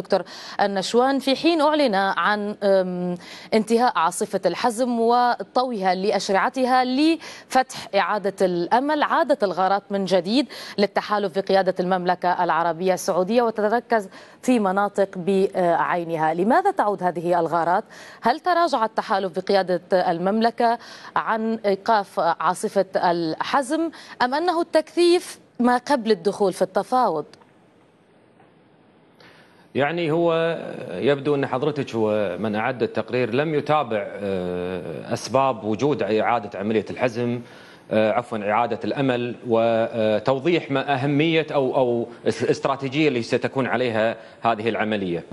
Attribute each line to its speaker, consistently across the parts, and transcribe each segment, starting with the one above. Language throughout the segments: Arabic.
Speaker 1: دكتور النشوان، في حين أعلن عن انتهاء عاصفة الحزم وطويها لأشرعتها لفتح إعادة الأمل، عادت الغارات من جديد للتحالف بقيادة المملكة العربية السعودية وتتركز في مناطق بعينها. لماذا تعود هذه الغارات؟ هل تراجع التحالف بقيادة المملكة عن إيقاف عاصفة الحزم أم أنه التكثيف ما قبل الدخول في التفاوض؟
Speaker 2: يعني هو يبدو أن حضرتك ومن أعد التقرير لم يتابع أسباب وجود إعادة عملية الحزم، إعادة الأمل، وتوضيح ما أهمية أو الاستراتيجية اللي ستكون عليها هذه العملية.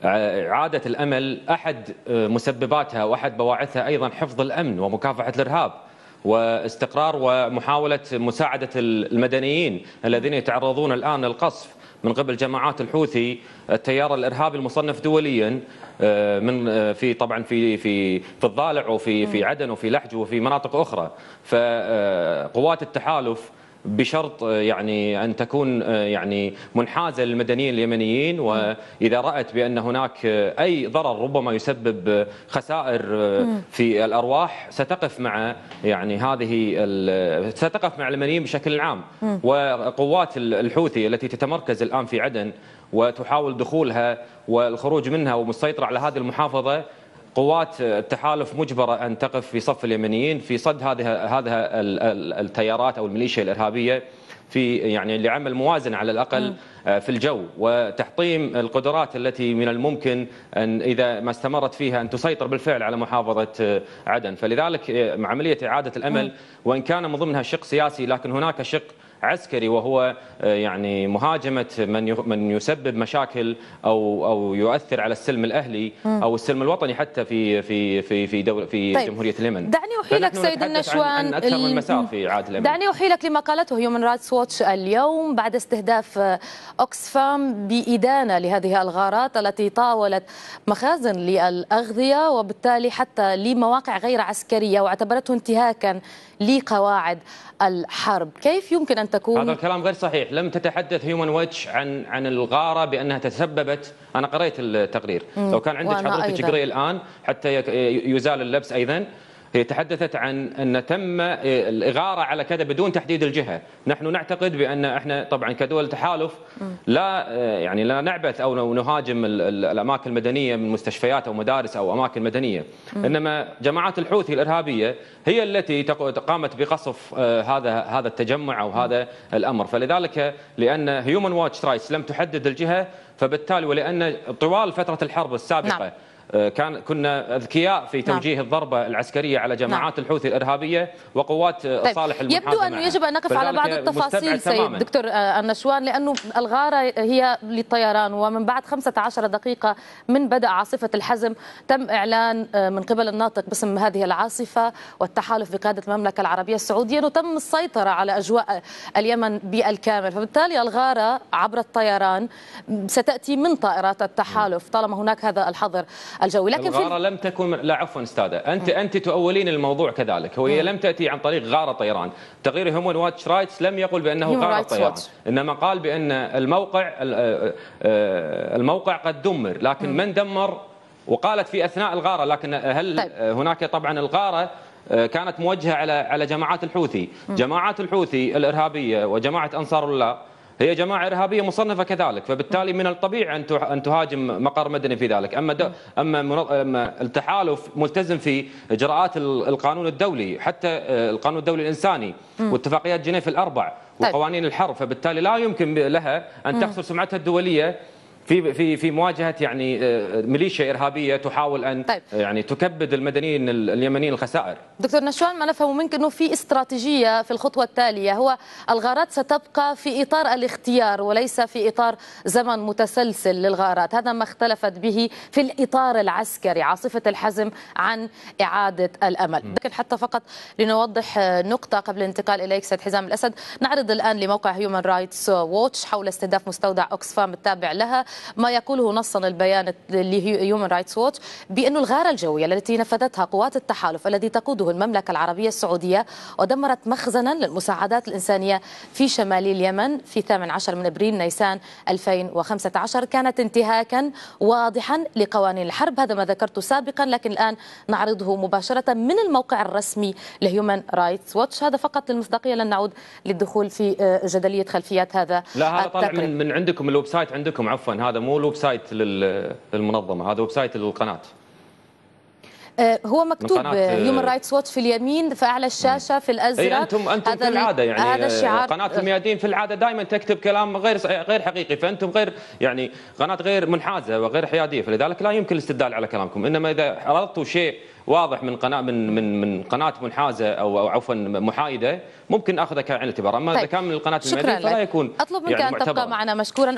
Speaker 2: إعادة الأمل أحد مسبباتها وأحد بواعثها أيضا حفظ الأمن ومكافحة الإرهاب واستقرار ومحاولة مساعدة المدنيين الذين يتعرضون الآن للقصف من قبل جماعات الحوثي، التيار الارهابي المصنف دوليا، من طبعا في الضالع وفي عدن وفي لحج وفي مناطق اخرى. فقوات التحالف بشرط يعني أن تكون يعني منحازة للمدنيين اليمنيين، وإذا رأت بأن هناك أي ضرر ربما يسبب خسائر في الأرواح ستقف مع ستقف مع المدنيين بشكل عام. وقوات الحوثي التي تتمركز الآن في عدن وتحاول دخولها والخروج منها ومسيطرة على هذه المحافظة، قوات التحالف مجبرة أن تقف في صف اليمنيين في صد هذه التيارات أو الميليشيا الإرهابية، في لعمل موازنة على الأقل في الجو، وتحطيم القدرات التي من الممكن أن إذا ما استمرت فيها أن تسيطر بالفعل على محافظة عدن. فلذلك عملية إعادة الأمل وإن كان من ضمنها شق سياسي، لكن هناك شق عسكري، وهو مهاجمة من يسبب مشاكل او يؤثر على السلم الاهلي او السلم الوطني حتى في
Speaker 1: طيب،
Speaker 2: جمهورية اليمن.
Speaker 1: دعني احيلك سيد النشوان
Speaker 2: عن اكثر من مسار في اعاده الامن.
Speaker 1: دعني احيلك لما قالته هيومن رايتس ووتش اليوم بعد استهداف اوكسفام بإدانة لهذه الغارات التي طاولت مخازن للأغذية وبالتالي حتى لمواقع غير عسكرية، واعتبرته انتهاكا لقواعد الحرب. كيف يمكن أن تكون؟
Speaker 2: هذا الكلام غير صحيح. لم تتحدث هيومن واتش عن الغارة بأنها تسببت. أنا قرأت التقرير، لو كان عندك حضرتك اقرأي الآن حتى يزال اللبس. أيضا هي تحدثت عن أن تم الإغارة على كذا بدون تحديد الجهة. نحن نعتقد بأن احنا طبعا كدول تحالف لا نعبث أو نهاجم الأماكن المدنية من مستشفيات أو مدارس أو أماكن مدنية، إنما جماعات الحوثي الإرهابية هي التي قامت بقصف هذا التجمع أو هذا الأمر. فلذلك لأن هيومن واتش رايتس لم تحدد الجهة، فبالتالي ولأن طوال فترة الحرب السابقة كنا أذكياء في توجيه الضربة العسكرية على جماعات الحوثي الإرهابية وقوات صالح المحافظة.
Speaker 1: يبدو أنه يجب أن نقف على بعض التفاصيل سيد دكتور النشوان، لأنه الغارة هي للطيران، ومن بعد 15 دقيقة من بدء عاصفة الحزم تم إعلان من قبل الناطق باسم هذه العاصفة والتحالف بقيادة المملكة العربية السعودية أنه تم السيطرة على أجواء اليمن بالكامل، فبالتالي الغارة عبر الطيران ستأتي من طائرات التحالف طالما هناك هذا الحظر الجوي. لكن
Speaker 2: الغارة لم تكن، عفوا استاذة، انت تؤولين الموضوع كذلك. هي لم تاتي عن طريق غارة طيران. تقرير هيومن واتش رايتس لم يقل بانه غارة طيران، انما قال بان الموقع قد دمر، لكن من دمر؟ وقالت في اثناء الغارة. لكن هل هناك طبعا الغارة كانت موجهة على جماعات الحوثي. جماعات الحوثي الإرهابية وجماعة أنصار الله هي جماعة إرهابية مصنفة كذلك، فبالتالي من الطبيعي أن تهاجم مقر مدني في ذلك. أما التحالف ملتزم في إجراءات القانون الدولي، حتى القانون الدولي الإنساني واتفاقيات جنيف الأربع وقوانين الحرب، فبالتالي لا يمكن لها أن تخسر سمعتها الدولية في مواجهة ميليشيا إرهابية تحاول أن تكبد المدنيين اليمنيين الخسائر.
Speaker 1: دكتور نشوان، ما نفهم منك أنه في استراتيجية في الخطوة التالية، هو الغارات ستبقى في إطار الاختيار وليس في إطار زمن متسلسل للغارات. هذا ما اختلفت به في الإطار العسكري عاصفة الحزم عن إعادة الأمل. لكن حتى فقط لنوضح نقطة قبل الانتقال إليك سيد حزام الأسد، نعرض الآن لموقع هيومن رايتس ووتش حول استهداف مستودع أوكسفام التابع لها ما يقوله نصا البيان لهيومن رايتس ووتش بأن الغارة الجوية التي نفذتها قوات التحالف الذي تقوده المملكة العربية السعودية ودمرت مخزنا للمساعدات الإنسانية في شمال اليمن في 18 من ابريل نيسان 2015 كانت انتهاكا واضحا لقوانين الحرب. هذا ما ذكرته سابقا، لكن الآن نعرضه مباشرة من الموقع الرسمي لهيومن رايتس ووتش. هذا فقط للمصداقية، لن نعود للدخول في جدلية خلفيات هذا.
Speaker 2: لا، هذا طالع من عندكم، الويب سايت عندكم، عفوا هذا مو الويب سايت للمنظمة، هذا ويب سايت للقناة.
Speaker 1: هو مكتوب هيومن رايتس ووتش في اليمين في اعلى الشاشه في الازرق.
Speaker 2: انتم في العاده يعني
Speaker 1: هذا الشعار.
Speaker 2: قناه الميادين في العاده دائما تكتب كلام غير حقيقي، فانتم غير يعني قناه غير منحازه وغير حياديه، فلذلك لا يمكن الاستدلال على كلامكم. انما اذا عرضتوا شيء واضح من قناه من قناه منحازه او عفوا محايده ممكن اخذها كعين الاعتبار، اما اذا كان من القناه الميادين فلا يكون
Speaker 1: اطلب منك ان تبقى معنا مشكورا.